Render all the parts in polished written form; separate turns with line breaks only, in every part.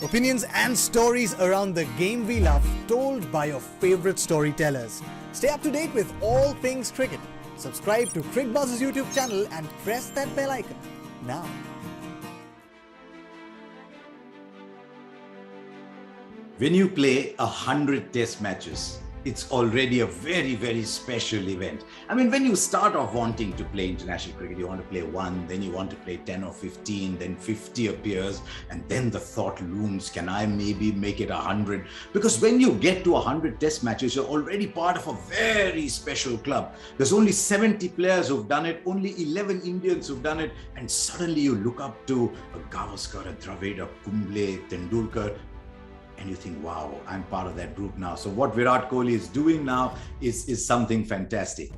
Opinions and stories around the game we love, told by your favorite storytellers. Stay up to date with all things cricket. Subscribe to Cricbuzz's YouTube channel and press that bell icon now.
When you play 100 test matches, it's already a very, very special event. I mean, when you start off wanting to play international cricket, you want to play 1, then you want to play 10 or 15, then 50 appears, and then the thought looms, can I maybe make it 100? Because when you get to 100 test matches, you're already part of a very special club. There's only 70 players who've done it, only 11 Indians who've done it, and suddenly you look up to a Gavaskar, a Dravid, a Kumble, Tendulkar, and you think, wow, I'm part of that group now. So what Virat Kohli is doing now is something fantastic.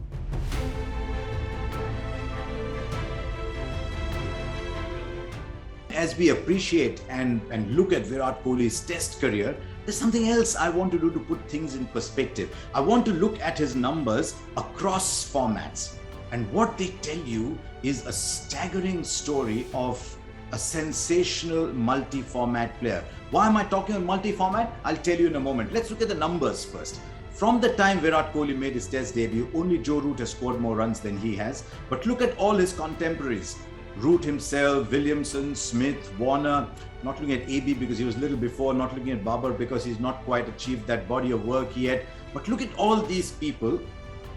As we appreciate and look at Virat Kohli's test career, there's something else I want to do to put things in perspective. I want to look at his numbers across formats. And what they tell you is a staggering story of a sensational multi-format player. Why am I talking on multi-format? I'll tell you in a moment. Let's look at the numbers first. From the time Virat Kohli made his test debut, only Joe Root has scored more runs than he has. But look at all his contemporaries. Root himself, Williamson, Smith, Warner, not looking at AB because he was a little before, not looking at Babar because he's not quite achieved that body of work yet. But look at all these people.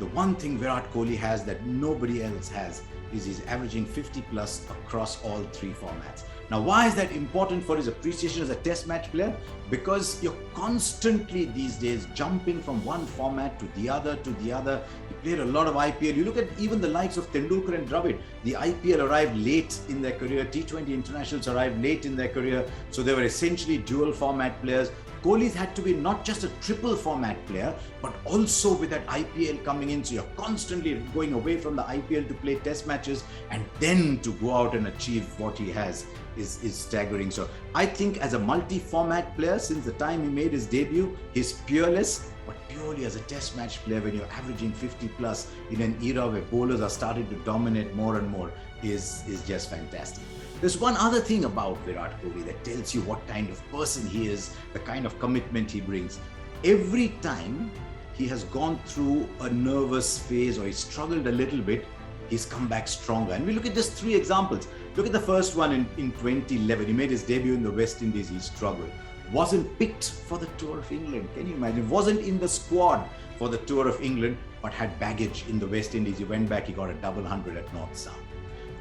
The one thing Virat Kohli has that nobody else has is he's averaging 50 plus across all 3 formats. Now, why is that important for his appreciation as a test match player? Because you're constantly these days jumping from one format to the other to the other. He played a lot of IPL. You look at even the likes of Tendulkar and Dravid. The IPL arrived late in their career. T20 internationals arrived late in their career. So they were essentially dual format players. Kohli's had to be not just a triple format player, but also with that IPL coming in. So you're constantly going away from the IPL to play test matches and then to go out and achieve what he has is staggering. So I think as a multi-format player, since the time he made his debut, he's peerless. But purely as a test match player, when you're averaging 50 plus in an era where bowlers are starting to dominate more and more, is just fantastic. There's one other thing about Virat Kohli that tells you what kind of person he is, the kind of commitment he brings. Every time he has gone through a nervous phase or he struggled a little bit, he's come back stronger. And we look at just 3 examples. Look at the first one in 2011. He made his debut in the West Indies. He struggled. Wasn't picked for the Tour of England. Can you imagine? Wasn't in the squad for the Tour of England, but had baggage in the West Indies. He went back, he got a double 100 at North South.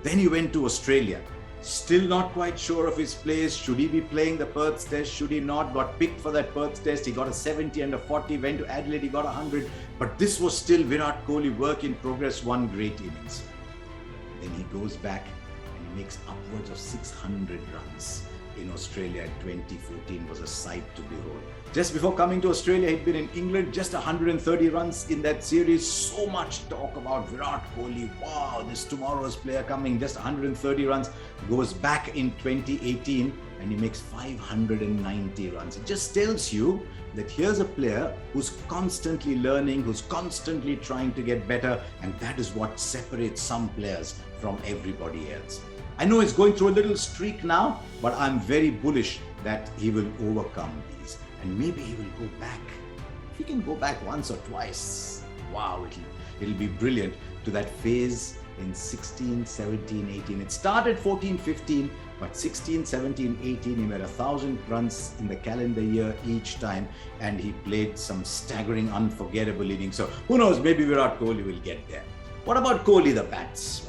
Then he went to Australia. Still not quite sure of his place. Should he be playing the Perth Test? Should he not? Got picked for that Perth Test. He got a 70 and a 40. Went to Adelaide. He got 100. But this was still Virat Kohli, work in progress, one great innings. Then he goes back and he makes upwards of 600 runs in Australia in 2014. Was a sight to behold. Just before coming to Australia, he'd been in England, just 130 runs in that series. So much talk about Virat Kohli. Wow, this tomorrow's player coming, just 130 runs. Goes back in 2018 and he makes 590 runs. It just tells you that here's a player who's constantly learning, who's constantly trying to get better, and that is what separates some players from everybody else. I know he's going through a little streak now, but I'm very bullish that he will overcome these. And maybe he will go back. If he can go back once or twice, wow, it'll be brilliant, to that phase in 16, 17, 18. It started 14, 15, but 16, 17, 18, he made 1,000 runs in the calendar year each time, and he played some staggering, unforgettable innings. So who knows, maybe Virat Kohli will get there. What about Kohli, the batsman?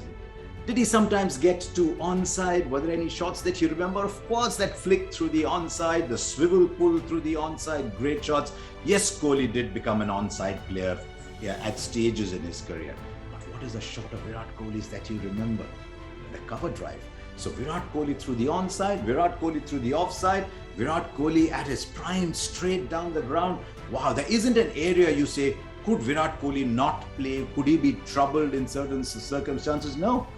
Did he sometimes get to onside? Were there any shots that you remember? Of course, that flick through the onside, the swivel pull through the onside, great shots. Yes, Kohli did become an onside player at stages in his career. But what is the shot of Virat Kohli's that you remember? The cover drive. So Virat Kohli through the onside, Virat Kohli through the offside, Virat Kohli at his prime, straight down the ground. Wow, there isn't an area you say, could Virat Kohli not play? Could he be troubled in certain circumstances? No.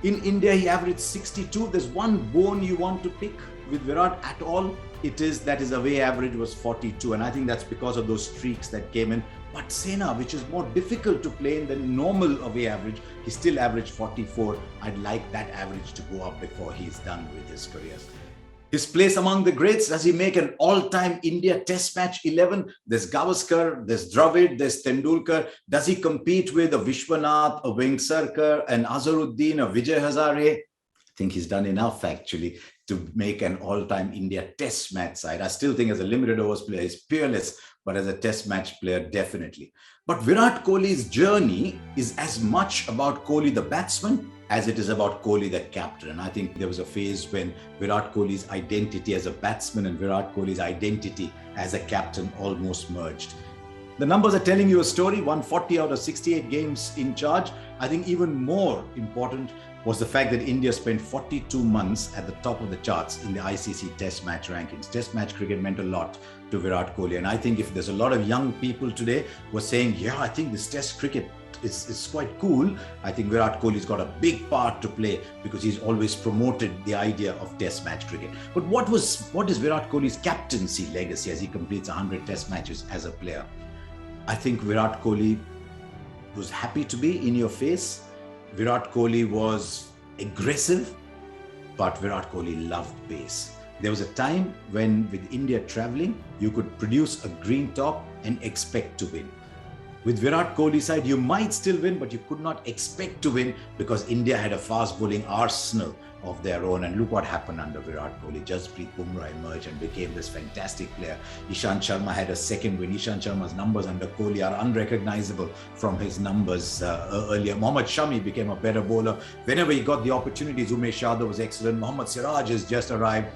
In India, he averaged 62. There's one bone you want to pick with Virat at all. It is that his away average was 42. And I think that's because of those streaks that came in. But Sena, which is more difficult to play in than normal away average, he still averaged 44. I'd like that average to go up before he's done with his career. His place among the greats, does he make an all-time India Test match 11? There's Gavaskar, there's Dravid, there's Tendulkar. Does he compete with a Vishwanath, a Vengsarkar, an Azharuddin, a Vijay Hazare? I think he's done enough actually to make an all-time India Test match side. I still think as a limited overs player, he's peerless, but as a Test match player, definitely. But Virat Kohli's journey is as much about Kohli the batsman as it is about Kohli the captain. And I think there was a phase when Virat Kohli's identity as a batsman and Virat Kohli's identity as a captain almost merged. The numbers are telling you a story, 140 out of 68 games in charge. I think even more important was the fact that India spent 42 months at the top of the charts in the ICC Test match rankings. Test match cricket meant a lot to Virat Kohli. And I think if there's a lot of young people today who are saying, yeah, I think this Test cricket is quite cool, I think Virat Kohli's got a big part to play because he's always promoted the idea of Test match cricket. But what is Virat Kohli's captaincy legacy as he completes 100 Test matches as a player? I think Virat Kohli was happy to be in your face. Virat Kohli was aggressive, but Virat Kohli loved pace. There was a time when with India traveling, you could produce a green top and expect to win. With Virat Kohli's side, you might still win, but you could not expect to win because India had a fast bowling arsenal of their own. And look what happened under Virat Kohli. Jasprit Bumrah emerged and became this fantastic player. Ishant Sharma had a second win. Ishant Sharma's numbers under Kohli are unrecognizable from his numbers earlier. Mohammad Shami became a better bowler. Whenever he got the opportunities, Umesh Yadav was excellent. Mohammad Siraj has just arrived.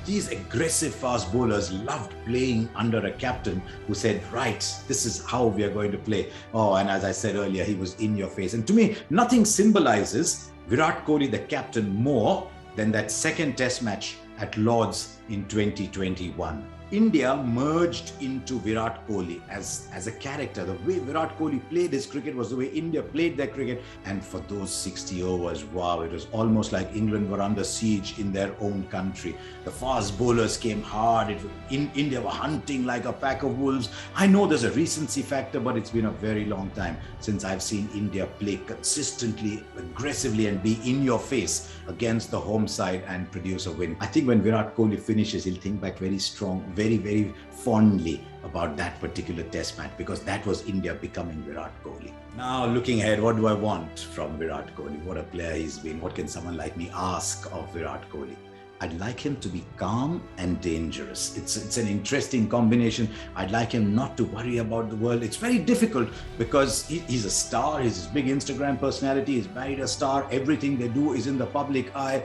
These aggressive fast bowlers loved playing under a captain who said, right, this is how we are going to play. Oh, and as I said earlier, he was in your face. And to me, nothing symbolizes Virat Kohli, the captain, more than that second Test match at Lord's in 2021. India merged into Virat Kohli as a character. The way Virat Kohli played his cricket was the way India played their cricket. And for those 60 overs, wow, it was almost like England were under siege in their own country. The fast bowlers came hard. India were hunting like a pack of wolves. I know there's a recency factor, but it's been a very long time since I've seen India play consistently, aggressively, and be in your face against the home side and produce a win. I think when Virat Kohli finishes, he'll think back very strong, very, very fondly about that particular Test match because that was India becoming Virat Kohli. Now looking ahead, what do I want from Virat Kohli? What a player he's been. What can someone like me ask of Virat Kohli? I'd like him to be calm and dangerous. It's an interesting combination. I'd like him not to worry about the world. It's very difficult because he's a star. He's a big Instagram personality. He's married a star. Everything they do is in the public eye.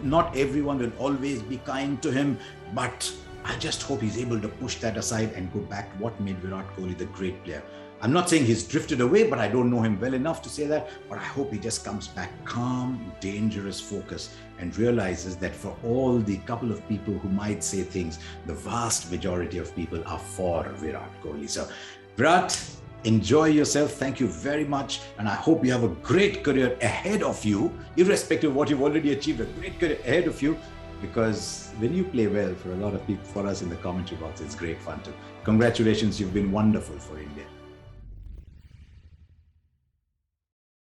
Not everyone will always be kind to him, but I just hope he's able to push that aside and go back to what made Virat Kohli the great player. I'm not saying he's drifted away, but I don't know him well enough to say that. But I hope he just comes back calm, dangerous focus and realizes that for all the couple of people who might say things, the vast majority of people are for Virat Kohli. So Virat, enjoy yourself. Thank you very much. And I hope you have a great career ahead of you, irrespective of what you've already achieved, a great career ahead of you. Because when you play well, for a lot of people, for us in the commentary box, it's great fun too. Congratulations, you've been wonderful for India.